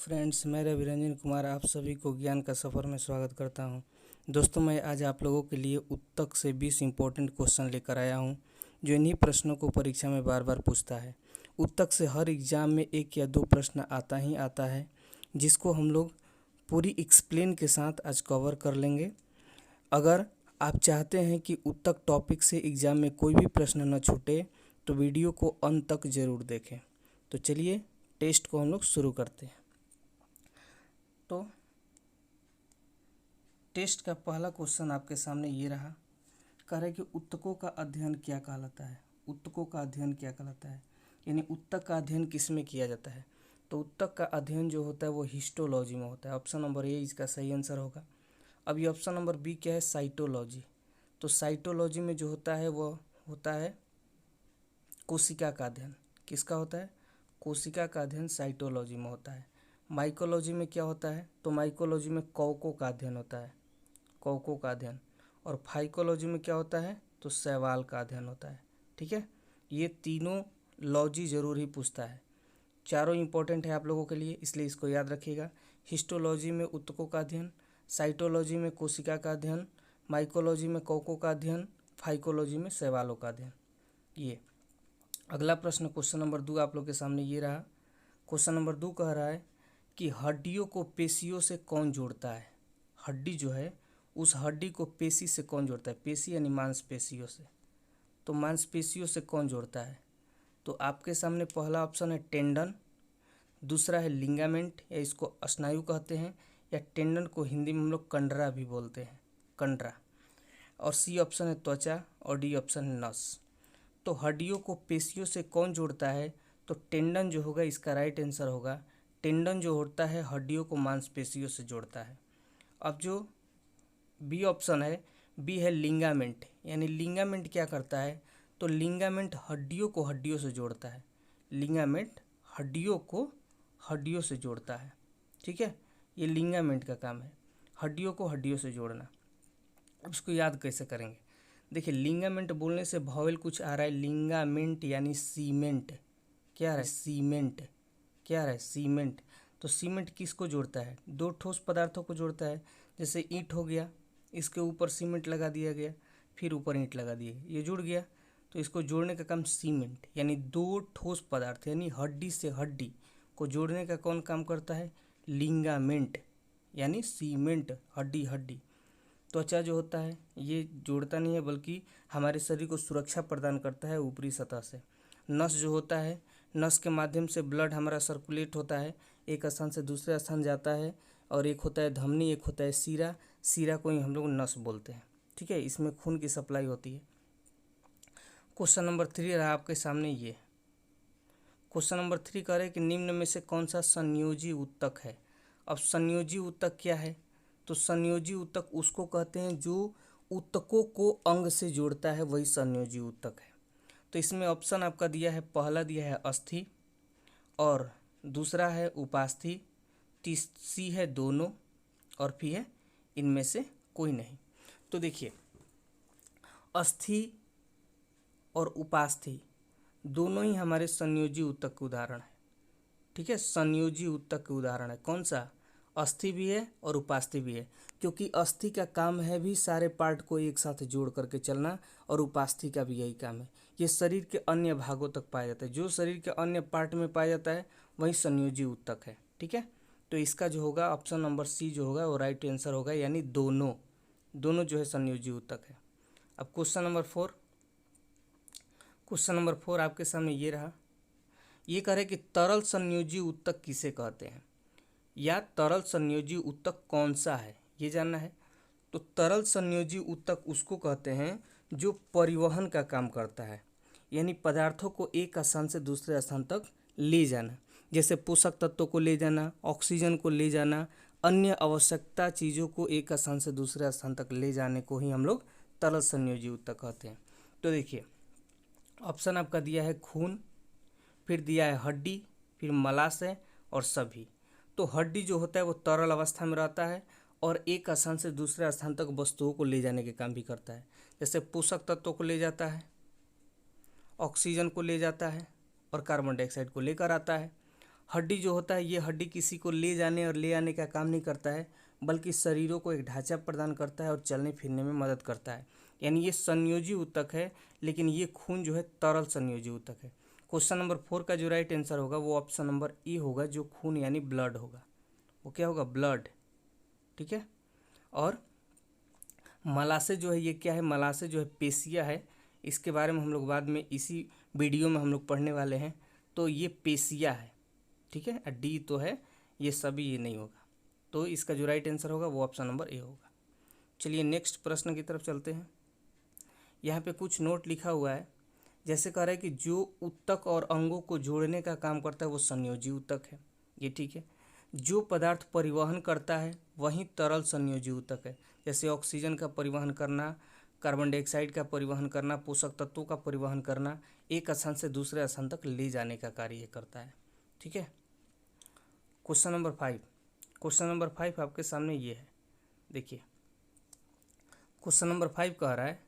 Friends, मैं रवि रंजन कुमार आप सभी को ज्ञान का सफ़र में स्वागत करता हूं। दोस्तों, मैं आज आप लोगों के लिए उत्तक से 20 इम्पोर्टेंट क्वेश्चन लेकर आया हूं, जो इन्हीं प्रश्नों को परीक्षा में बार बार पूछता है। उत्तक से हर एग्ज़ाम में 1 या 2 प्रश्न आता ही आता है, जिसको हम लोग पूरी एक्सप्लेन के साथ आज कवर कर लेंगे। अगर आप चाहते हैं कि उत्तक टॉपिक से एग्ज़ाम में कोई भी प्रश्न न छूटे, तो वीडियो को अंत तक ज़रूर देखें। तो चलिए टेस्ट को हम लोग शुरू करते हैं। तो टेस्ट का पहला क्वेश्चन आपके सामने ये रहा। कह रहे कि उत्तकों का अध्ययन क्या कहलाता है। उत्तकों का अध्ययन क्या कहलाता है, यानी उत्तक का अध्ययन किस में किया जाता है। तो उत्तक का अध्ययन जो होता है वो हिस्टोलॉजी में होता है। ऑप्शन नंबर ए इसका सही आंसर होगा। अब ये ऑप्शन नंबर बी क्या है, साइटोलॉजी। तो साइटोलॉजी में जो होता है वो होता है कोशिका का अध्ययन। किसका होता है, कोशिका का अध्ययन साइटोलॉजी में होता है। माइकोलॉजी में क्या होता है, तो माइकोलॉजी में कवकों का अध्ययन होता है, कवकों का अध्ययन। और फाइकोलॉजी में क्या होता है, तो शैवाल का अध्ययन होता है। ठीक है, ये तीनों लॉजी जरूर ही पूछता है। चारों इंपॉर्टेंट है आप लोगों के लिए, इसलिए इसको याद रखिएगा। हिस्टोलॉजी में उत्तकों का अध्ययन, साइटोलॉजी में कोशिका का अध्ययन, माइकोलॉजी में कवकों का अध्ययन, फाइकोलॉजी में शैवालों का अध्ययन। ये अगला प्रश्न क्वेश्चन नंबर 2 आप लोग के सामने ये रहा। क्वेश्चन नंबर 2 कह रहा है कि हड्डियों को पेशियों से कौन जोड़ता है। हड्डी जो है उस हड्डी को पेशी से कौन जोड़ता है। पेशी यानी मांसपेशियों से। तो मांसपेशियों से कौन जोड़ता है, तो आपके सामने पहला ऑप्शन है टेंडन, दूसरा है लिंगामेंट या इसको स्नायु कहते हैं, या टेंडन को हिंदी में हम लोग कंडरा भी बोलते हैं, कंडरा। और सी ऑप्शन है त्वचा, और डी ऑप्शन है नस। तो हड्डियों को पेशियों से कौन जोड़ता है, तो टेंडन जो होगा इसका राइट आंसर होगा। टेंडन जो होता है हड्डियों को मांसपेशियों से जोड़ता है। अब जो बी ऑप्शन है, बी है लिंगामेंट, यानी लिंगामेंट क्या करता है, तो लिंगामेंट हड्डियों को हड्डियों से जोड़ता है। लिंगामेंट हड्डियों को हड्डियों से जोड़ता है। ठीक है, ये लिंगामेंट का काम है, हड्डियों को हड्डियों से जोड़ना। अब इसको याद कैसे करेंगे, देखिए लिंगामेंट बोलने से भॉवेल कुछ आ रहा है, लिंगामेंट यानी सीमेंट। क्या आ रहा है, सीमेंट। क्या आ रहा है, सीमेंट। तो सीमेंट किसको जोड़ता है, 2 ठोस पदार्थों को जोड़ता है। जैसे ईंट हो गया, इसके ऊपर सीमेंट लगा दिया गया, फिर ऊपर ईंट लगा दिया गया, ये जुड़ गया, तो इसको जोड़ने का काम सीमेंट, यानी 2 ठोस पदार्थ यानी हड्डी से हड्डी को जोड़ने का कौन काम करता है, लिंगामेंट, यानी सीमेंट, हड्डी हड्डी। त्वचा जो होता है ये जोड़ता नहीं है, बल्कि हमारे शरीर को सुरक्षा प्रदान करता है ऊपरी सतह से। नस जो होता है, नस के माध्यम से ब्लड हमारा सर्कुलेट होता है, एक स्थान से दूसरे स्थान जाता है। और एक होता है धमनी, एक होता है सीरा, सीरा को ही हम लोग नस बोलते हैं। ठीक है, इसमें खून की सप्लाई होती है। क्वेश्चन नंबर 3 रहा आपके सामने ये। क्वेश्चन नंबर 3 कह रहे हैं कि निम्न में से कौन सा संयोजी उत्तक है। अब संयोजी उत्तक क्या है, तो संयोजी उत्तक उसको कहते हैं जो उत्तकों को अंग से जोड़ता है, वही संयोजी उत्तक है। तो इसमें ऑप्शन आपका दिया है, पहला दिया है अस्थि, और दूसरा है उपास्थि, तीसरी है दोनों, और फिर है इनमें से कोई नहीं। तो देखिए अस्थि और उपास्थि दोनों ही हमारे संयोजी उत्तक के उदाहरण है। ठीक है, संयोजी उत्तक के उदाहरण है। कौन सा, अस्थि भी है और उपास्थि भी है, क्योंकि अस्थि का काम है भी सारे पार्ट को एक साथ जोड़ करके चलना, और उपास्थि का भी यही काम है। ये शरीर के अन्य भागों तक पाया जाता है, जो शरीर के अन्य पार्ट में पाया जाता है वही संयोजी उत्तक है। ठीक है, तो इसका जो होगा ऑप्शन नंबर सी जो होगा वो राइट आंसर होगा, यानी दोनों, दोनों जो है संयोजी उत्तक है। अब क्वेश्चन नंबर 4, क्वेश्चन नंबर 4 आपके सामने ये रहा। ये कह रहे कि तरल संयोजी उत्तक किसे कहते हैं, या तरल संयोजी उत्तक कौन सा है, ये जानना है। तो तरल संयोजी उत्तक उसको कहते हैं जो परिवहन का काम करता है, यानी पदार्थों को एक स्थान से दूसरे स्थान तक ले जाना, जैसे पोषक तत्वों को ले जाना, ऑक्सीजन को ले जाना, अन्य आवश्यकता चीज़ों को एक स्थान से दूसरे स्थान तक ले जाने को ही हम लोग तरल संयोजी उत्तक कहते हैं। तो देखिए ऑप्शन आपका दिया है खून, फिर दिया है हड्डी, फिर मलाशय और सभी। तो हड्डी जो होता है वो तरल अवस्था में रहता है और एक स्थान से दूसरे स्थान तक वस्तुओं को ले जाने के काम भी करता है, जैसे पोषक तत्वों को ले जाता है, ऑक्सीजन को ले जाता है और कार्बन डाइऑक्साइड को लेकर आता है। हड्डी जो होता है, ये हड्डी किसी को ले जाने और ले आने का काम नहीं करता है, बल्कि शरीरों को एक ढांचा प्रदान करता है और चलने फिरने में मदद करता है। यानी ये संयोजी ऊतक है, लेकिन ये खून जो है तरल संयोजी ऊतक है। क्वेश्चन नंबर 4 का जो राइट आंसर होगा वो ऑप्शन नंबर ए होगा, जो खून यानी ब्लड होगा। वो क्या होगा? ब्लड। ठीक है। और मलाशय जो है ये क्या है? मलाशय जो है पेशिया है। इसके बारे में हम लोग बाद में इसी वीडियो में हम लोग पढ़ने वाले हैं। तो ये पेशिया है। ठीक है। डी तो है, ये सभी ये नहीं होगा। तो इसका जो राइट आंसर होगा वो ऑप्शन नंबर ए होगा। चलिए नेक्स्ट प्रश्न की तरफ चलते हैं। यहाँ पे कुछ नोट लिखा हुआ है। जैसे कह रहा है कि जो ऊतक और अंगों को जोड़ने का काम करता है वो संयोजी ऊतक है। ये ठीक है। जो पदार्थ परिवहन करता है वही तरल संयोजी ऊतक है। जैसे ऑक्सीजन का परिवहन करना, कार्बन डाइऑक्साइड का परिवहन करना, पोषक तत्वों का परिवहन करना, एक स्थान से दूसरे स्थान तक ले जाने का कार्य करता है। ठीक है। Question number 5। क्वेश्चन नंबर 5 आपके सामने ये है। देखिए क्वेश्चन नंबर 5 कह रहा है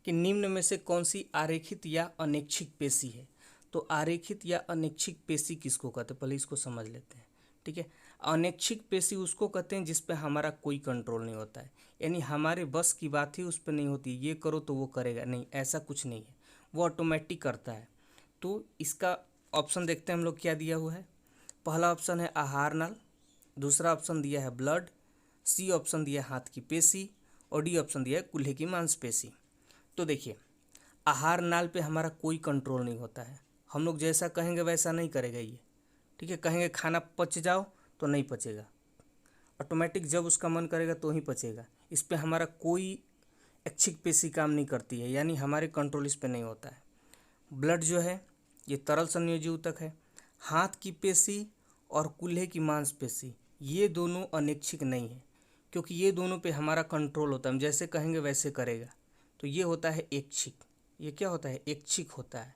कि निम्न में से कौन सी आरेखित या अनैच्छिक पेशी है। तो आरेखित या अनैच्छिक पेशी किसको कहते हैं, पहले इसको समझ लेते हैं। ठीक है। अनैच्छिक पेशी उसको कहते हैं जिस पे हमारा कोई कंट्रोल नहीं होता है, यानी हमारे बस की बात ही उस पर नहीं होती, ये करो तो वो करेगा नहीं, ऐसा कुछ नहीं है, वो ऑटोमेटिक करता है। तो इसका ऑप्शन देखते हैं हम लोग क्या दिया हुआ है। पहला ऑप्शन है आहार नल, दूसरा ऑप्शन दिया है ब्लड, सी ऑप्शन दिया है हाथ की पेशी, और डी ऑप्शन दिया है कूल्हे की मांसपेशी। तो देखिए आहार नाल पे हमारा कोई कंट्रोल नहीं होता है, हम लोग जैसा कहेंगे वैसा नहीं करेगा ये। ठीक है। कहेंगे खाना पच जाओ तो नहीं पचेगा, ऑटोमेटिक जब उसका मन करेगा तो ही पचेगा। इस पे हमारा कोई ऐच्छिक पेशी काम नहीं करती है, यानी हमारे कंट्रोल इस पे नहीं होता है। ब्लड जो है ये तरल संयोजी ऊतक है। हाथ की पेशी और कूल्हे की मांसपेशी ये दोनों अनैच्छिक नहीं है, क्योंकि ये दोनों पे हमारा कंट्रोल होता है, हम जैसे कहेंगे वैसे करेगा। तो ये होता है ऐच्छिक। ये क्या होता है? ऐच्छिक होता है,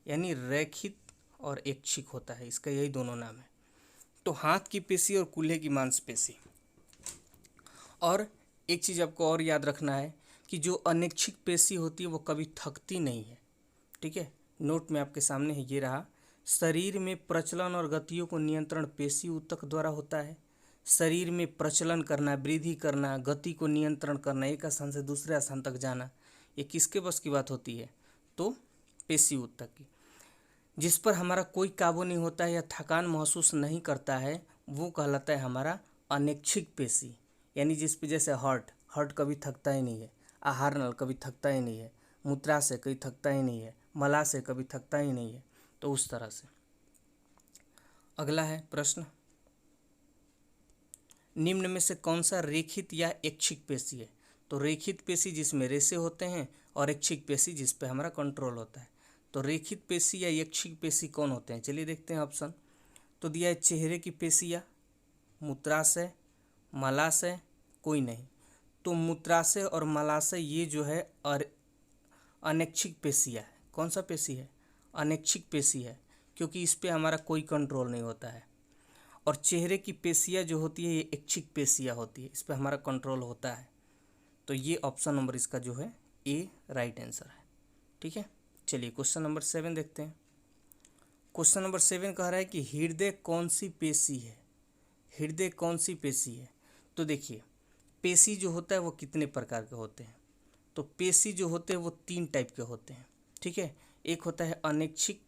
यानी रैखिक और ऐच्छिक होता है, इसका यही दोनों नाम है। तो हाथ की पेशी और कूल्हे की मांसपेशी। और एक चीज़ आपको और याद रखना है कि जो अनैच्छिक पेशी होती है वो कभी थकती नहीं है। ठीक है। नोट में आपके सामने है, ये रहा। शरीर में प्रचलन और गतियों को नियंत्रण पेशी ऊतक द्वारा होता है। शरीर में प्रचलन करना, वृद्धि करना, गति को नियंत्रण करना, एक स्थान से दूसरे स्थान तक जाना, ये किसके बस की बात होती है? तो पेशी ऊतक की। जिस पर हमारा कोई काबू नहीं होता है या थकान महसूस नहीं करता है वो कहलाता है हमारा अनैच्छिक पेशी। यानी जिस पे जैसे हार्ट कभी थकता ही नहीं है, आहार नल कभी थकता ही नहीं है, मूत्राशय कभी थकता ही नहीं है, मलाशय कभी थकता ही नहीं है। तो उस तरह से। अगला है प्रश्न, निम्न में से कौन सा रेखित या ऐच्छिक पेशी है। तो रेखित पेशी जिसमें रेशे होते हैं, और ऐच्छिक पेशी जिस पे हमारा कंट्रोल होता है। तो रेखित पेशी या ऐच्छिक पेशी कौन होते हैं, चलिए देखते हैं ऑप्शन। तो दिया है चेहरे की पेशियाँ, मूत्राशय, मलाशय, कोई नहीं। तो मूत्राशय और मलाशय ये जो है और अनैच्छिक पेशियाँ है। कौन सा पेशी है? अनैच्छिक पेशी है, क्योंकि इस पे हमारा कोई कंट्रोल नहीं होता है। और चेहरे की पेशियाँ जो होती है ये ऐच्छिक पेशियाँ होती है, इस पे हमारा कंट्रोल होता है। तो ये ऑप्शन नंबर इसका जो है ए राइट आंसर है। ठीक है। चलिए क्वेश्चन नंबर 7 देखते हैं। क्वेश्चन नंबर 7 कह रहा है कि हृदय कौन सी पेशी है। हृदय कौन सी पेशी है। तो देखिए पेशी जो होता है वो कितने प्रकार के होते हैं। तो पेशी जो होते हैं वो 3 टाइप के होते हैं। ठीक है। एक होता है अनैच्छिक,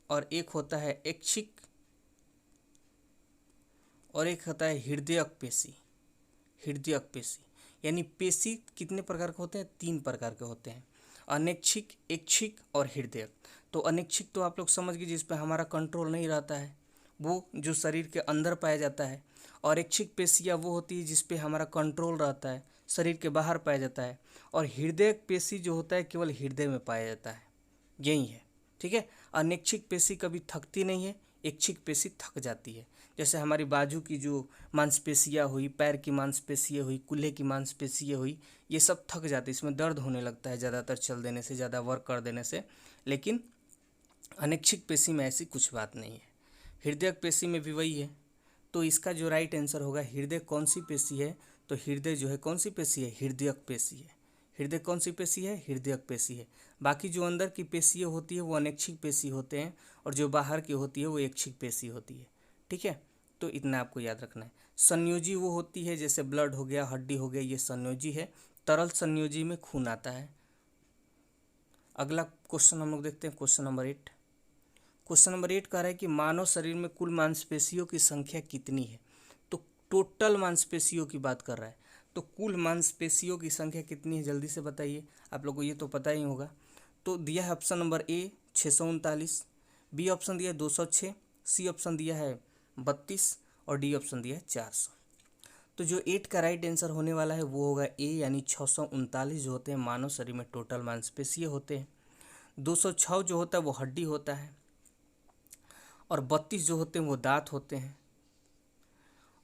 और एक होता है ऐच्छिक, और एक होता है हृदयक पेशी। हृदयक पेशी यानी पेशी कितने प्रकार के होते हैं? 3 प्रकार के होते हैं, अनैच्छिक, ऐच्छिक और हृदयक। तो अनैच्छिक तो आप लोग समझ गए, जिस पे हमारा कंट्रोल नहीं रहता है, वो जो शरीर के अंदर पाया जाता है। और ऐच्छिक पेशियाँ वो होती है जिस पे हमारा कंट्रोल रहता है, शरीर के बाहर पाया जाता है। और हृदयक पेशी जो होता है केवल हृदय में पाया जाता है, यही है। ठीक है। अनैच्छिक पेशी कभी थकती नहीं है, ऐच्छिक पेशी थक जाती है। जैसे हमारी बाजू की जो मांसपेशियाँ हुई, पैर की मांसपेशियाँ हुई, कूल्हे की मांसपेशियाँ हुई, ये सब थक जाती है, इसमें दर्द होने लगता है ज़्यादातर चल देने से, ज़्यादा वर्क कर देने से। लेकिन अनैच्छिक पेशी में ऐसी कुछ बात नहीं है। हृदयक पेशी में भी वही है। तो इसका जो राइट आंसर होगा, हृदय कौन सी पेशी है। तो हृदय जो है कौन सी पेशी है? हृदयक पेशी है। हृदय कौन सी पेशी है? हृदयक पेशी है। बाकी जो अंदर की पेशियाँ होती है वो अनैच्छिक पेशी होते हैं और जो बाहर की होती है वो ऐच्छिक पेशी होती है। ठीक है, तो इतना आपको याद रखना है। संयोजी वो होती है जैसे ब्लड हो गया, हड्डी हो गया, ये संयोजी है। तरल संयोजी में खून आता है। अगला क्वेश्चन हम लोग देखते हैं, क्वेश्चन नंबर 8। क्वेश्चन नंबर 8 कह रहा है कि मानव शरीर में कुल मांसपेशियों की संख्या कितनी है। तो टोटल मांसपेशियों की बात कर रहा है, तो कुल मांसपेशियों की संख्या कितनी है जल्दी से बताइए। आप लोगों को ये तो पता ही होगा। तो दिया है option number A 639, B option दिया है 206, सी ऑप्शन दिया है 32 और डी ऑप्शन दिया है 400। तो जो 8 का राइट आंसर होने वाला है वो होगा ए, यानी 639 जो होते हैं मानव शरीर में टोटल मांसपेशियाँ होते हैं। 206 जो होता है वो हड्डी होता है और 32 जो होते हैं वो दांत होते हैं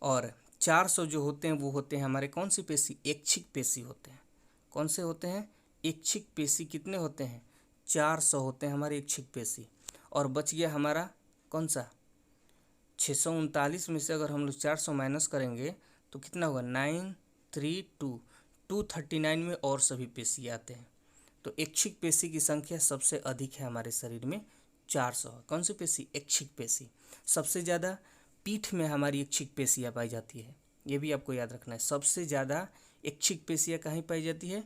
और 400 जो होते हैं वो होते हैं हमारे कौन सी पेशी, ऐच्छिक पेशी होते हैं। कौन से होते हैं, ऐच्छिक पेशी। कितने होते हैं, 400 होते हैं हमारे ऐच्छिक पेशी। और बच गया हमारा कौन सा, 639 में से अगर हम लोग 400 माइनस करेंगे तो कितना होगा, 932, 239 में और सभी पेशी आते हैं। तो ऐच्छिक पेशी की संख्या सबसे अधिक है हमारे शरीर में, 400। कौन सी पेशी, ऐच्छिक पेशी। सबसे ज़्यादा पीठ में हमारी ऐच्छिक पेशियाँ पाई जाती है, ये भी आपको याद रखना है। सबसे ज़्यादा ऐच्छिक पेशियाँ कहीं पाई जाती है,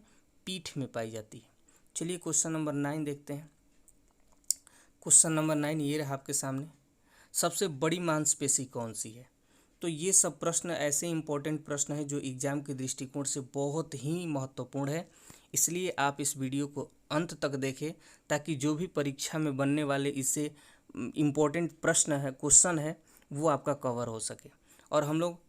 पीठ में पाई जाती है। चलिए क्वेश्चन नंबर 9 देखते हैं। क्वेश्चन नंबर 9 ये रहा आपके सामने, सबसे बड़ी मांसपेशी कौन सी है। तो ये सब प्रश्न ऐसे इंपॉर्टेंट प्रश्न है जो एग्जाम के दृष्टिकोण से बहुत ही महत्वपूर्ण है, इसलिए आप इस वीडियो को अंत तक देखें ताकि जो भी परीक्षा में बनने वाले इससे इम्पोर्टेंट प्रश्न है, क्वेश्चन है, वो आपका कवर हो सके। और हम लोग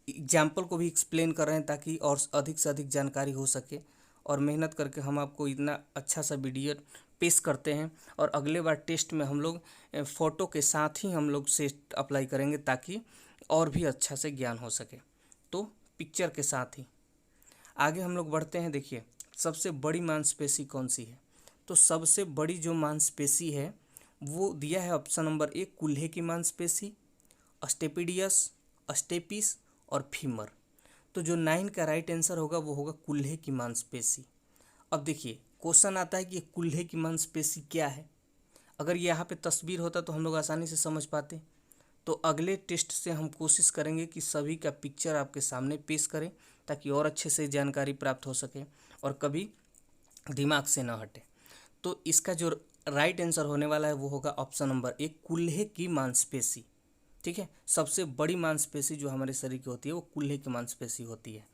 एग्जाम्पल को भी एक्सप्लेन कर रहे हैं ताकि और अधिक से अधिक जानकारी हो सके, और मेहनत करके हम आपको इतना अच्छा सा वीडियो पेश करते हैं। और अगले बार टेस्ट में हम लोग फ़ोटो के साथ ही हम लोग से अप्लाई करेंगे ताकि और भी अच्छा से ज्ञान हो सके, तो पिक्चर के साथ ही आगे हम लोग बढ़ते हैं। देखिए सबसे बड़ी मांसपेशी कौन सी है। तो सबसे बड़ी जो मांसपेशी है वो दिया है ऑप्शन नंबर ए, कूल्हे की मांसपेशी, अस्टेपिडियस, अस्टेपिस और फीमर। तो जो 9 का राइट आंसर होगा वो होगा कूल्हे की मांसपेशी। अब देखिए क्वेश्चन आता है कि कूल्हे की मांसपेशी क्या है। अगर यहाँ पे तस्वीर होता तो हम लोग आसानी से समझ पाते। तो अगले टेस्ट से हम कोशिश करेंगे कि सभी का पिक्चर आपके सामने पेश करें ताकि और अच्छे से जानकारी प्राप्त हो सके और कभी दिमाग से न हटे। तो इसका जो राइट आंसर होने वाला है वो होगा ऑप्शन नंबर ए, कूल्हे की मांसपेशी। ठीक है, सबसे बड़ी मांसपेशी जो हमारे शरीर की होती है वो कूल्हे की मांसपेशी होती है।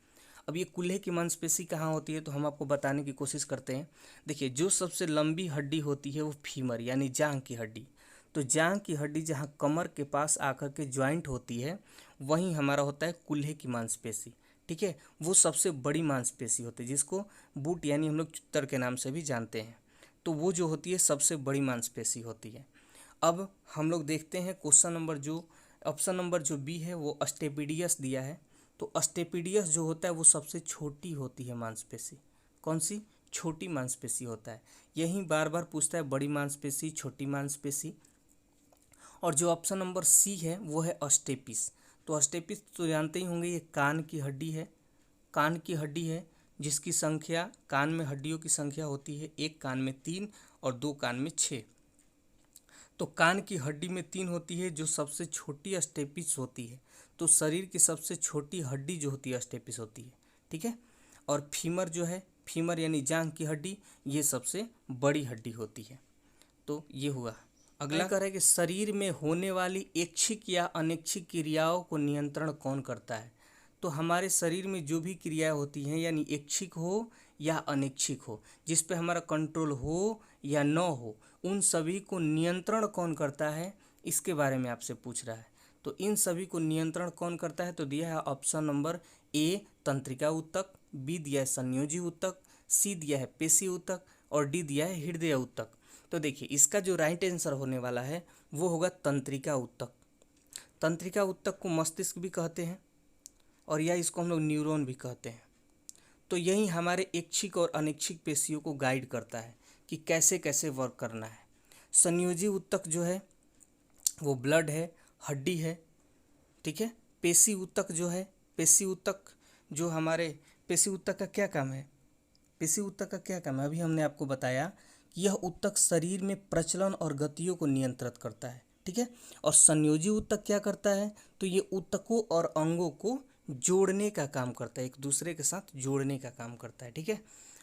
अब ये कूल्हे की मांसपेशी कहाँ होती है तो हम आपको बताने की कोशिश करते हैं। देखिए जो सबसे लंबी हड्डी होती है वो फीमर यानी जांघ की हड्डी। तो जांघ की हड्डी जहाँ कमर के पास आकर के ज्वाइंट होती है वहीं हमारा होता है कूल्हे की मांसपेशी। ठीक है, वो सबसे बड़ी मांसपेशी होती है जिसको बूट यानी हम लोग चुत्तर के नाम से भी जानते हैं। तो वो जो होती है सबसे बड़ी मांसपेशी होती है। अब हम लोग देखते हैं क्वेश्चन नंबर जो ऑप्शन नंबर जो बी है वो अस्टेपिडियस दिया है। तो अस्टेपिडियस जो होता है वो सबसे छोटी होती है मांसपेशी। कौन सी, छोटी मांसपेशी होता है। यही बार बार पूछता है बड़ी मांसपेशी, छोटी मांसपेशी। और जो ऑप्शन नंबर सी है वो है अस्टेपिस। तो अस्टेपिस तो जानते ही होंगे, ये कान की हड्डी है। कान की हड्डी है जिसकी संख्या, कान में हड्डियों की संख्या होती है, एक कान में 3 और 2 कान में 6। तो कान की हड्डी में 3 होती है जो सबसे छोटी अस्टेपिस होती है। तो शरीर की सबसे छोटी हड्डी जो होती है अस्टेपिस होती है। ठीक है, और फीमर जो है, फीमर यानी जांघ की हड्डी, ये सबसे बड़ी हड्डी होती है। तो ये हुआ। अगला कह रहा है कि शरीर में होने वाली ऐच्छिक या अनैच्छिक क्रियाओं को नियंत्रण कौन करता है। तो हमारे शरीर में जो भी क्रियाएं होती हैं यानी ऐच्छिक हो या अनैच्छिक हो, जिस पे हमारा कंट्रोल हो या न हो, उन सभी को नियंत्रण कौन करता है, इसके बारे में आपसे पूछ रहा है। तो इन सभी को नियंत्रण कौन करता है तो दिया है ऑप्शन नंबर ए, तंत्रिका ऊतक, बी दिया है संयोजी ऊतक, सी दिया है पेशी ऊतक और डी दिया है हृदय ऊतक। तो देखिए इसका जो राइट आंसर होने वाला है वो होगा तंत्रिका ऊतक। तंत्रिका ऊतक को मस्तिष्क भी कहते हैं और या इसको हम लोग न्यूरॉन भी कहते हैं। तो यही हमारे ऐच्छिक और अनैच्छिक पेशियों को गाइड करता है कि कैसे कैसे वर्क करना है। संयोजी ऊतक जो है वो ब्लड है, हड्डी है। ठीक है, पेशी ऊतक जो है, पेशी ऊतक जो हमारे, पेशी ऊतक का क्या काम है, पेशी ऊतक का क्या काम है? अभी हमने आपको बताया कि यह ऊतक शरीर में प्रचलन और गतियों को नियंत्रित करता है, ठीक है। और संयोजी ऊतक क्या करता है? तो ये ऊतकों और अंगों को जोड़ने का काम करता है, एक दूसरे के साथ जोड़ने का काम करता है, ठीक है।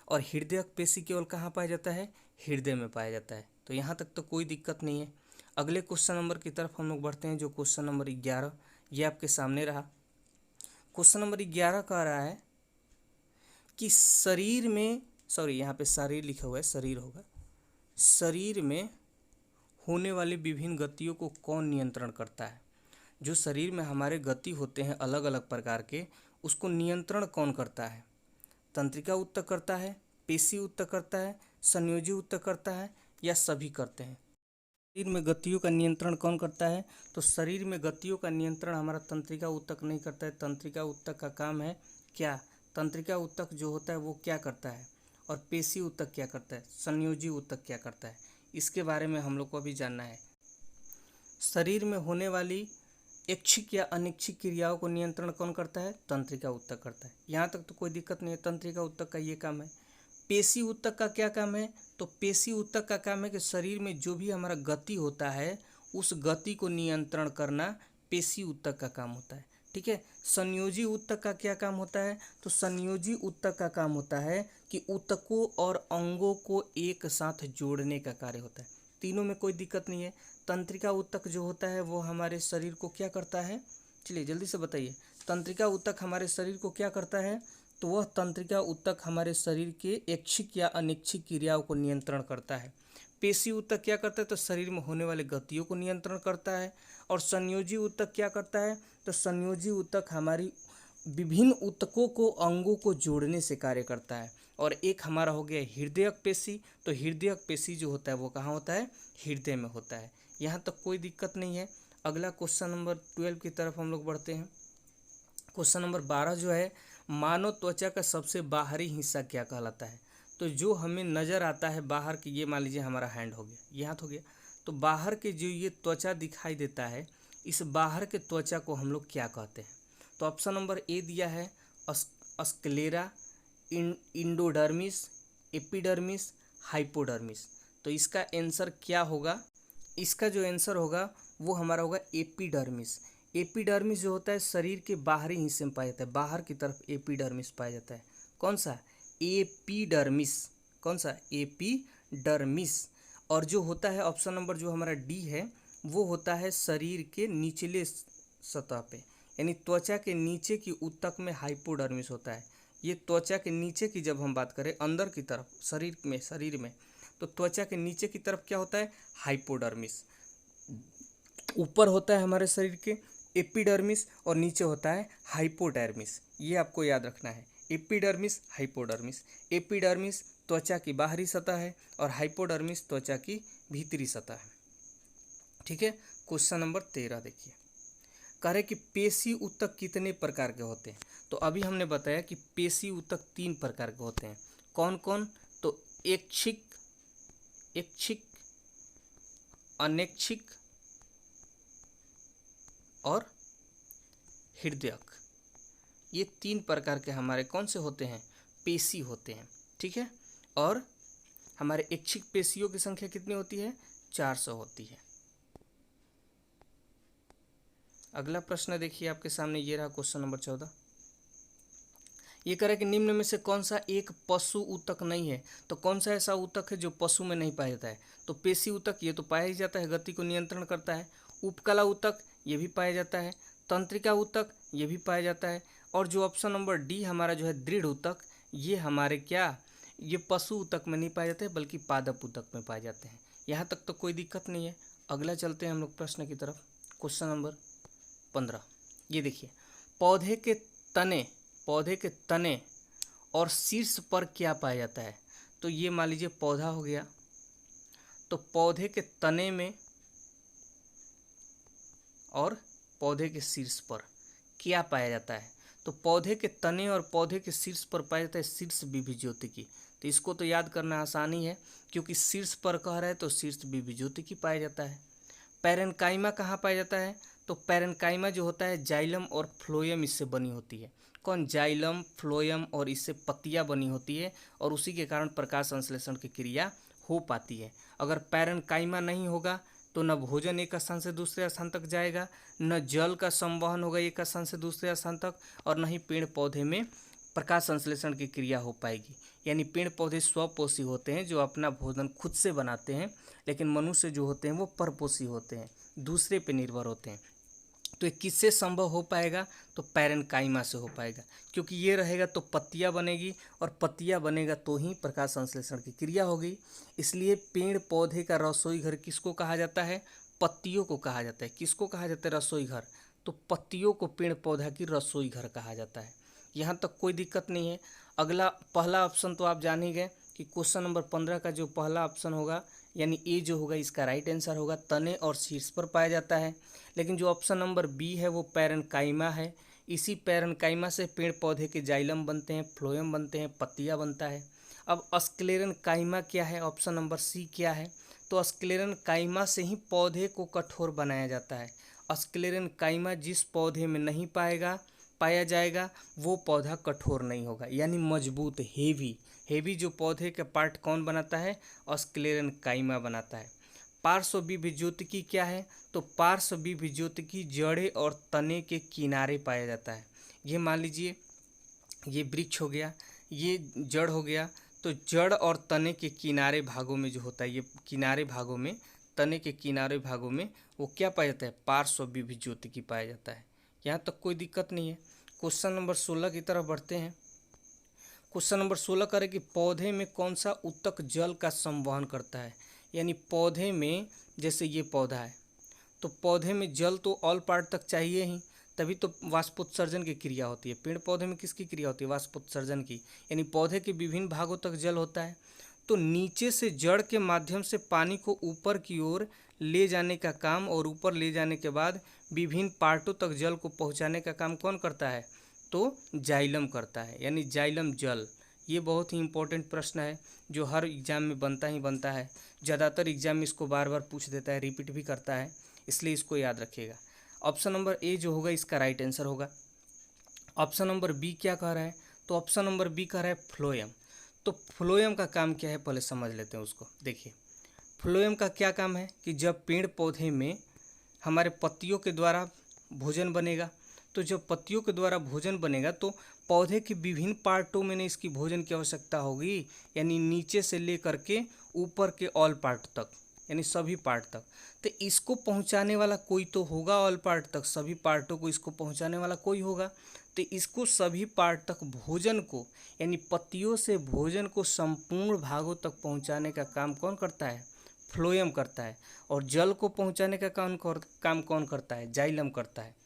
और हृदयक पेशी केवल कहाँ पाया जाता है? हृदय में पाया जाता है। तो यहाँ तक तो कोई दिक्कत नहीं है। अगले क्वेश्चन नंबर की तरफ हम लोग बढ़ते हैं, जो क्वेश्चन नंबर 11 ये आपके सामने रहा। क्वेश्चन नंबर 11 कह रहा है कि शरीर में, सॉरी यहाँ पे शरीर लिखा हुआ है, शरीर होगा, शरीर में होने वाली विभिन्न गतियों को कौन नियंत्रण करता है? जो शरीर में हमारे गति होते हैं अलग अलग प्रकार के, उसको नियंत्रण कौन करता है? तंत्रिका ऊतक करता है, पेशी ऊतक करता है, संयोजी ऊतक करता है, या सभी करते हैं? शरीर में गतियों का नियंत्रण कौन करता है? तो शरीर में गतियों का नियंत्रण हमारा तंत्रिका ऊतक नहीं करता है। तंत्रिका ऊतक का काम है क्या? तंत्रिका ऊतक जो होता है वो क्या करता है? और पेशी ऊतक क्या करता है? संयोजी ऊतक क्या करता है? इसके बारे में हम लोग को अभी जानना है। शरीर में होने वाली ऐच्छिक या अनैच्छिक क्रियाओं को नियंत्रण कौन करता है? तंत्रिका ऊतक करता है। यहाँ तक तो कोई दिक्कत नहीं है, तंत्रिका ऊतक का ये काम है। पेशी ऊतक का क्या काम है? तो पेशी ऊतक का काम है कि शरीर में जो भी हमारा गति होता है उस गति को नियंत्रण करना पेशी ऊतक का काम होता है, ठीक है। संयोजी ऊतक का क्या काम होता है? तो संयोजी ऊतक का काम होता है कि ऊतकों और अंगों को एक साथ जोड़ने का कार्य होता है। तीनों में कोई दिक्कत नहीं है। तंत्रिका ऊतक जो होता है वो हमारे शरीर को क्या करता है? चलिए जल्दी से बताइए, तंत्रिका ऊतक हमारे शरीर को क्या करता है? तो वह तंत्रिका ऊतक हमारे शरीर के ऐच्छिक या अनैच्छिक क्रियाओं को नियंत्रण करता है। पेशी ऊतक क्या करता है? तो शरीर में होने वाले गतियों को नियंत्रण करता है। और संयोजी ऊतक क्या करता है? तो संयोजी ऊतक हमारी विभिन्न ऊतकों को, अंगों को जोड़ने से कार्य करता है। और एक हमारा हो गया हृदयक पेशी। तो हृदयक पेशी जो होता है वो कहाँ होता है? हृदय में होता है। यहाँ तक कोई दिक्कत नहीं है। अगला क्वेश्चन नंबर 12 की तरफ हम लोग बढ़ते हैं। क्वेश्चन नंबर 12 जो है, मानव त्वचा का सबसे बाहरी हिस्सा क्या कहलाता है? तो जो हमें नज़र आता है बाहर की, ये मान लीजिए हमारा हैंड हो गया, ये हाथ हो गया, तो बाहर के जो ये त्वचा दिखाई देता है, इस बाहर के त्वचा को हम लोग क्या कहते हैं? तो ऑप्शन नंबर ए दिया है स्क्लेरा, इंडोडर्मिस, एपिडर्मिस, हाइपोडर्मिस। तो इसका आंसर क्या होगा? इसका जो आंसर होगा वो हमारा होगा एपिडर्मिस। एपिडर्मिस जो होता है शरीर के बाहरी हिस्से में पाया जाता है, बाहर की तरफ एपिडर्मिस पाया जाता है। कौन सा? एपिडर्मिस। कौन सा? एपिडर्मिस। और जो होता है ऑप्शन नंबर जो हमारा डी है वो होता है शरीर के निचले सतह पे, यानी त्वचा के नीचे की ऊतक में हाइपोडर्मिस होता है। ये त्वचा के नीचे की जब हम बात करें अंदर की तरफ शरीर में तो त्वचा के नीचे की तरफ क्या होता है? हाइपोडर्मिस। ऊपर होता है हमारे शरीर के एपिडर्मिस और नीचे होता है हाइपोडर्मिस। ये आपको याद रखना है, एपिडर्मिस हाइपोडर्मिस। एपिडर्मिस त्वचा की बाहरी सतह है और हाइपोडर्मिस त्वचा की भीतरी सतह है, ठीक है। क्वेश्चन नंबर 13 देखिए, कह रहे कि पेशी ऊतक कितने प्रकार के होते हैं? तो अभी हमने बताया कि पेशी ऊतक 3 प्रकार के होते हैं। कौन कौन? तो ऐच्छिक, अनैच्छिक और हृदयक। ये 3 प्रकार के हमारे कौन से होते हैं? पेशी होते हैं, ठीक है। और हमारे ऐच्छिक पेशियों की संख्या कितनी होती है? 400 होती है। अगला प्रश्न देखिए आपके सामने, ये रहा क्वेश्चन नंबर 14। ये कह रहा है कि निम्न में से कौन सा एक पशु ऊतक नहीं है? तो कौन सा ऐसा ऊतक है जो पशु में नहीं पाया जाता है? तो पेशी ऊतक ये तो पाया ही जाता है, गति को नियंत्रण करता है। उपकला ऊतक ये भी पाया जाता है। तंत्रिका ऊतक ये भी पाया जाता है। और जो ऑप्शन नंबर डी हमारा जो है दृढ़ ऊतक, ये हमारे क्या, ये पशु ऊतक में नहीं पाए जाते हैं बल्कि पादप ऊतक में पाए जाते हैं। यहाँ तक तो कोई दिक्कत नहीं है। अगला चलते हैं हम लोग प्रश्न की तरफ। क्वेश्चन नंबर 15, ये देखिए, पौधे के तने और शीर्ष पर क्या पाया जाता है? तो ये मान लीजिए पौधा हो गया, तो पौधे के तने में और पौधे के शीर्ष पर क्या पाया जाता है? तो पौधे के तने और पौधे के शीर्ष पर पाया जाता है शीर्ष विभिज्योतिकी। तो इसको तो याद करना आसानी है, क्योंकि शीर्ष पर कह रहा है तो शीर्ष विभिज्योतिकी पाया जाता है। पैरेन्काइमा कहाँ पाया जाता है? तो पैरेन्काइमा जो होता है जाइलम और फ्लोएम इससे बनी होती है। कौन, जाइलम, फ्लोएम और इससे पत्तियां बनी होती है और उसी के कारण प्रकाश संश्लेषण की क्रिया हो पाती है। अगर पैरेन्काइमा नहीं होगा तो न भोजन एक स्थान से दूसरे स्थान तक जाएगा, न जल का संवहन होगा एक स्थान से दूसरे स्थान तक, और न ही पेड़ पौधे में प्रकाश संश्लेषण की क्रिया हो पाएगी। यानी पेड़ पौधे स्वपोषी होते हैं जो अपना भोजन खुद से बनाते हैं, लेकिन मनुष्य जो होते हैं वो परपोषी होते हैं, दूसरे पे निर्भर होते हैं। तो ये किससे संभव हो पाएगा, तो पैरेन्काइमा से हो पाएगा, क्योंकि ये रहेगा तो पत्तियां बनेगी और पत्तियां बनेगा तो ही प्रकाश संश्लेषण की क्रिया होगी। इसलिए पेड़ पौधे का रसोई घर किसको कहा जाता है, पत्तियों को कहा जाता है। किसको कहा जाता है रसोई घर, तो पत्तियों को पेड़ पौधा की रसोई घर कहा जाता है। यहाँ तक कोई दिक्कत नहीं है। अगला पहला ऑप्शन तो आप जान ही गए कि क्वेश्चन नंबर 15 का जो पहला ऑप्शन होगा यानी ए जो होगा इसका राइट आंसर होगा, तने और शीर्ष पर पाया जाता है। लेकिन जो ऑप्शन नंबर बी है वो पैरेन्काइमा है। इसी पैरेन्काइमा से पेड़ पौधे के जाइलम बनते हैं, फ्लोएम बनते हैं, पत्तियां बनता है। अब स्क्लेरेन्काइमा क्या है, ऑप्शन नंबर सी क्या है, तो स्क्लेरेन्काइमा से ही पौधे को कठोर बनाया जाता है। स्क्लेरेन्काइमा जिस पौधे में नहीं पाया जाएगा वो पौधा कठोर नहीं होगा, यानी मजबूत, हेवी जो पौधे का पार्ट कौन बनाता है, स्क्लेरेन्काइमा बनाता है। पार्श्वविभज्योतिकी क्या है, तो पार्श्वविभज्योतिकी जड़े और तने के किनारे पाया जाता है। ये मान लीजिए ये वृक्ष हो गया, ये जड़ हो गया, तो जड़ और तने के किनारे भागों में जो होता है, ये किनारे भागों में, तने के किनारे भागों में वो क्या पाया जाता है, पार्श्वविभज्योतिकी पाया जाता है। यहाँ तक कोई दिक्कत नहीं है। क्वेश्चन नंबर 16 की तरफ बढ़ते हैं। क्वेश्चन नंबर 16 करें कि पौधे में कौन सा ऊतक जल का संवहन करता है। यानी पौधे में, जैसे ये पौधा है तो पौधे में जल तो ऑल पार्ट तक चाहिए ही, तभी तो वाष्पोत्सर्जन की क्रिया होती है। पेड़ पौधे में किसकी क्रिया होती है, वाष्पोत्सर्जन की। यानी पौधे के विभिन्न भागों तक जल होता है। तो नीचे से जड़ के माध्यम से पानी को ऊपर की ओर ले जाने का काम और ऊपर ले जाने के बाद विभिन्न पार्टों तक जल को पहुंचाने का काम कौन करता है, तो जाइलम करता है, यानी जाइलम जल। ये बहुत ही इंपॉर्टेंट प्रश्न है जो हर एग्जाम में बनता ही बनता है। ज़्यादातर एग्जाम में इसको बार बार पूछ देता है, रिपीट भी करता है, इसलिए इसको याद रखिएगा। ऑप्शन नंबर ए जो होगा इसका राइट आंसर होगा। ऑप्शन नंबर बी क्या कह रहा है, तो ऑप्शन नंबर बी कह रहा है फ्लोएम। तो फ्लोएम का काम क्या है पहले समझ लेते हैं उसको। देखिए फ्लोएम का क्या काम है कि जब पेड़ पौधे में हमारे पत्तियों के द्वारा भोजन बनेगा, तो जब पत्तियों के द्वारा भोजन बनेगा तो पौधे के विभिन्न पार्टों में इसकी भोजन की आवश्यकता होगी, यानी नीचे से लेकर के ऊपर के ऑल पार्ट तक, यानी सभी पार्ट तक। तो इसको पहुंचाने वाला कोई तो होगा, ऑल पार्ट तक, सभी पार्टों को इसको पहुंचाने वाला कोई होगा। तो इसको सभी पार्ट तक भोजन को, यानी पत्तियों से भोजन को संपूर्ण भागों तक पहुंचाने का काम कौन करता है, फ्लोएम करता है। और जल को पहुंचाने का काम कौन करता है, जाइलम करता है।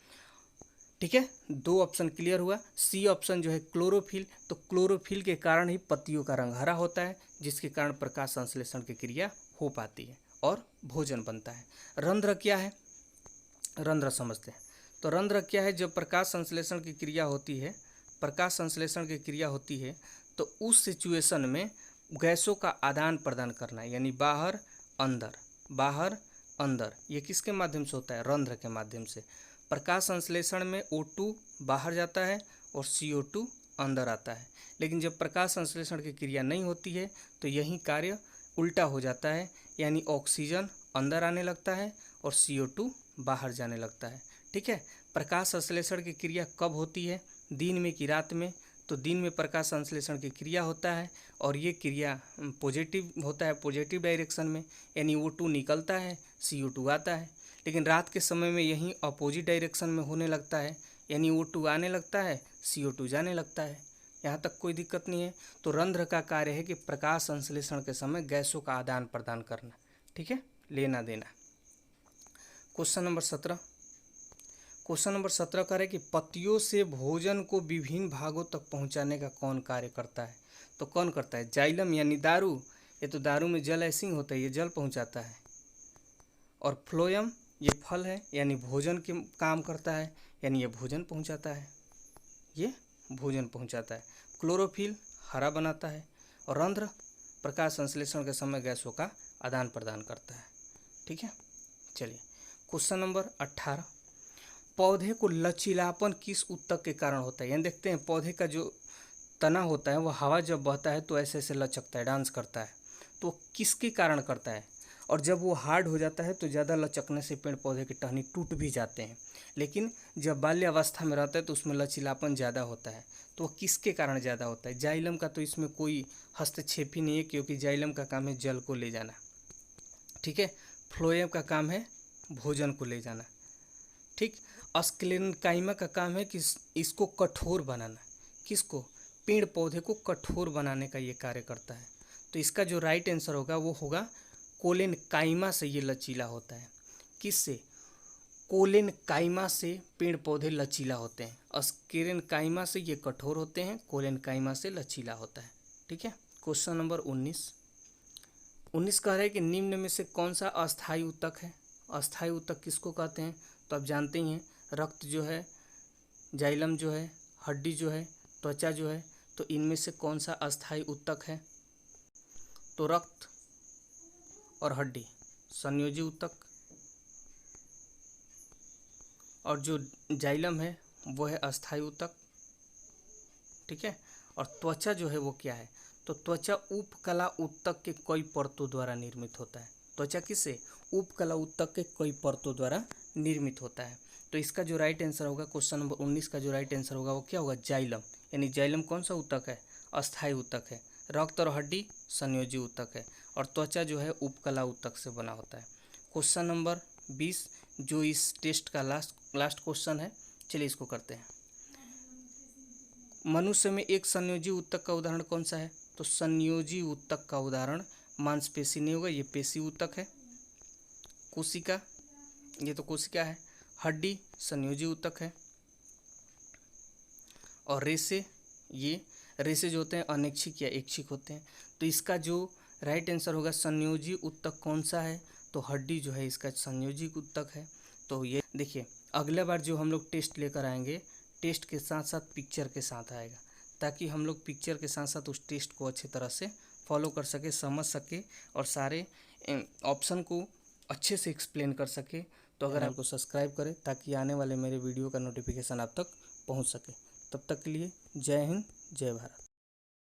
ठीक है, दो ऑप्शन क्लियर हुआ। सी ऑप्शन जो है क्लोरोफिल, तो क्लोरोफिल के कारण ही पत्तियों का रंग हरा होता है, जिसके कारण प्रकाश संश्लेषण की क्रिया हो पाती है और भोजन बनता है। रंध्र क्या है, रंध्र समझते हैं। तो रंध्र क्या है, जब प्रकाश संश्लेषण की क्रिया होती है, प्रकाश संश्लेषण की क्रिया होती है तो उस सिचुएशन में गैसों का आदान प्रदान करना, यानी बाहर अंदर, ये किसके माध्यम से होता है, रंध्र के माध्यम से। प्रकाश संश्लेषण में O2 बाहर जाता है और CO2 अंदर आता है। लेकिन जब प्रकाश संश्लेषण की क्रिया नहीं होती है तो यही कार्य उल्टा हो जाता है, यानी ऑक्सीजन अंदर आने लगता है और CO2 बाहर जाने लगता है। ठीक है, प्रकाश संश्लेषण की क्रिया कब होती है, दिन में कि रात में, तो दिन में प्रकाश संश्लेषण की क्रिया होता है और ये क्रिया पॉजिटिव होता है, पॉजिटिव डायरेक्शन में, यानी O2 निकलता है, CO2 आता है। लेकिन रात के समय में यही अपोजिट डायरेक्शन में होने लगता है, यानी O2 आने लगता है, CO2 जाने लगता है। यहाँ तक कोई दिक्कत नहीं है। तो रंध्र का कार्य है कि प्रकाश संश्लेषण के समय गैसों का आदान प्रदान करना, ठीक है, लेना देना। क्वेश्चन नंबर 17, क्वेश्चन नंबर 17 का है कि पत्तियों से भोजन को विभिन्न भागों तक पहुँचाने का कौन कार्य करता है, तो कौन करता है, जाइलम यानी दारू, ये तो दारू में जल ऐसे ही होता है, ये जल पहुँचाता है। और फ्लोएम ये फल है, यानी भोजन के काम करता है, यानी ये भोजन पहुंचाता है, ये भोजन पहुंचाता है। क्लोरोफिल हरा बनाता है और रंध्र प्रकाश संश्लेषण के समय गैसों का आदान प्रदान करता है। ठीक है, चलिए क्वेश्चन नंबर 18, पौधे को लचीलापन किस ऊतक के कारण होता है, यानी देखते हैं पौधे का जो तना होता है वो हवा जब बहता है तो ऐसे ऐसे लचकता है, डांस करता है, तो किसके कारण करता है। और जब वो हार्ड हो जाता है तो ज़्यादा लचकने से पेड़ पौधे की टहनी टूट भी जाते हैं, लेकिन जब बाल्य अवस्था में रहता है तो उसमें लचीलापन ज़्यादा होता है। तो वो किसके कारण ज़्यादा होता है। जाइलम का तो इसमें कोई हस्तक्षेप ही नहीं है, क्योंकि जाइलम का काम है जल को ले जाना, ठीक है। फ्लोएम का काम है भोजन को ले जाना, ठीक। स्क्लेरेन्काइमा का काम है कि इसको कठोर बनाना, किसको, पेड़ पौधे को कठोर बनाने का ये कार्य करता है। तो इसका जो राइट आंसर होगा वो होगा कोलेनकाइमा से ये लचीला होता है। किससे, कोलेनकाइमा से पेड़ पौधे लचीला होते हैं। स्क्लेरेन्काइमा से ये कठोर होते हैं, कोलेनकाइमा से लचीला होता है, ठीक है। क्वेश्चन नंबर 19 कह रहा है कि निम्न में से कौन सा अस्थायी ऊतक है। अस्थायी ऊतक किसको कहते हैं, तो आप जानते ही हैं, रक्त जो है, जाइलम जो है, हड्डी जो है, त्वचा जो है, तो इनमें से कौन सा अस्थायी ऊतक है। तो रक्त और हड्डी संयोजी ऊतक, और जो जाइलम है वो है अस्थायी ऊतक, ठीक है। और त्वचा जो है वो क्या है, तो त्वचा उपकला ऊतक के कई परतों द्वारा निर्मित होता है। त्वचा किससे, उपकला ऊतक के कई परतों द्वारा निर्मित होता है। तो इसका जो राइट आंसर होगा, क्वेश्चन नंबर 19 का जो राइट आंसर होगा वो क्या होगा, जाइलम। यानी जाइलम कौन सा ऊतक है, अस्थायी ऊतक है। रक्त और हड्डी संयोजी ऊतक है, और त्वचा जो है उपकला ऊतक से बना होता है। क्वेश्चन नंबर 20 जो इस टेस्ट का लास्ट क्वेश्चन है, चलिए इसको करते हैं। मनुष्य में एक संयोजी ऊतक का उदाहरण कौन सा है, तो संयोजी ऊतक का उदाहरण मांसपेशी नहीं होगा, ये पेशी ऊतक है। कोशिका, ये तो कोशिका है। हड्डी संयोजी ऊतक है। और रेशे, ये रेशे जो होते हैं अनैच्छिक या ऐच्छिक होते हैं। तो इसका जो राइट आंसर होगा संयोजी ऊतक कौन सा है, तो हड्डी जो है इसका संयोजी ऊतक है। तो ये देखिए, अगले बार जो हम लोग टेस्ट लेकर आएंगे, टेस्ट के साथ साथ पिक्चर के साथ आएगा, ताकि हम लोग पिक्चर के साथ साथ उस टेस्ट को अच्छी तरह से फॉलो कर सके, समझ सके, और सारे ऑप्शन को अच्छे से एक्सप्लेन कर सके। तो अगर आपको सब्सक्राइब करें ताकि आने वाले मेरे वीडियो का नोटिफिकेशन आप तक पहुंच सके। तब तक के लिए जय हिंद, जय भारत।